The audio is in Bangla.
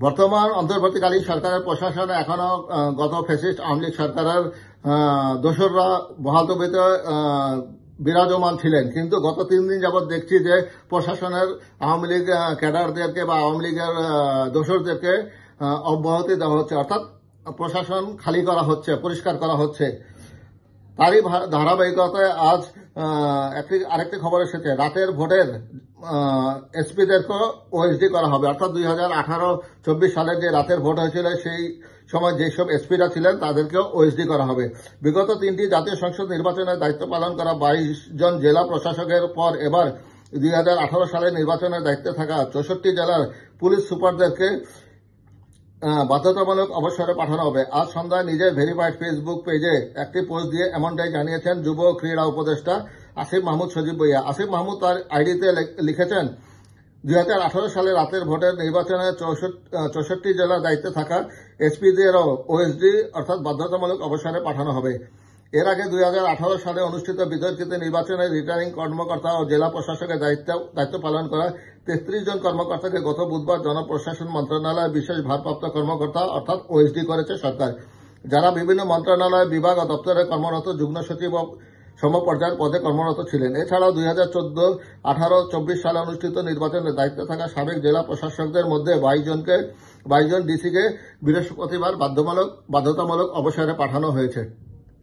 বর্তমান অন্তর্বর্তীকালীন সরকারের প্রশাসনে এখনো গত ফ্যাসিস্ট আওয়ামী লীগ সরকারের দোসররা বহালতবিতে বিরাজমান ছিলেন, কিন্তু গত 3 দিন যাবৎ দেখছি যে প্রশাসনের আওয়ামী লীগ ক্যাডারদেরকে বা আওয়ামী লীগের দোসরদেরকে অব্যাহতি দেওয়া হচ্ছে, অর্থাৎ প্রশাসন খালি করা হচ্ছে, পরিষ্কার করা হচ্ছে। তারই ধারাবাহিকতায় আজ আরেকটি খবর এসেছে, রাতের ভোটের এসপিদেরকেও ওএসডি করা হবে, অর্থাৎ 2018-24 সালের যে রাতের ভোট হয়েছিল সেই সময় যেসব এসপিরা ছিলেন তাদেরকেও ওএসডি করা হবে। বিগত 3টি জাতীয় সংসদ নির্বাচনের দায়িত্ব পালন করা 22 জন জেলা প্রশাসকের পর এবার 2018 সালের নির্বাচনের দায়িত্বে থাকা 64 জেলার পুলিশ সুপারদেরকে বাধ্যতামূলক অবসরে পাঠানো হবে। আজ সন্ধ্যায় নিজের ভেরিফাইড ফেসবুক পেজে একটি পোস্ট দিয়ে এমনটাই জানিয়েছেন যুব ক্রীড়া উপদেষ্টা আসিফ মাহমুদ সজীব ভুঁইয়া। আসিফ মাহমুদ তার আইডিতে লিখেছেন, 2018 সালে রাতের ভোটের নির্বাচনে 64 জেলার দায়িত্বে থাকা এসপিদেরও ওএসডি অর্থাৎ বাধ্যতামূলক অবসরে পাঠানো হবে। এর আগে 2018 সালে অনুষ্ঠিত বিতর্কিত নির্বাচনে রিটার্নিং কর্মকর্তা ও জেলা প্রশাসকের দায়িত্ব পালন করা 33 জন কর্মকর্তাকে গত বুধবার জনপ্রশাসন মন্ত্রণালয়ের বিশেষ ভারপ্রাপ্ত কর্মকর্তা অর্থাৎ ওএসডি করেছে সরকার, যারা বিভিন্ন মন্ত্রণালয়, বিভাগ ও দপ্তরে কর্মরত যুগ্ম সচিব ও সমপর্যায়ের পদে কর্মরত ছিলেন। এছাড়াও 2014, 18, 24 সালে অনুষ্ঠিত নির্বাচনের দায়িত্বে থাকা সাবেক জেলা প্রশাসকদের মধ্যে 22 জন ডিসিকে বৃহস্পতিবার বাধ্যতামূলক অবসরে পাঠানো হয়েছে।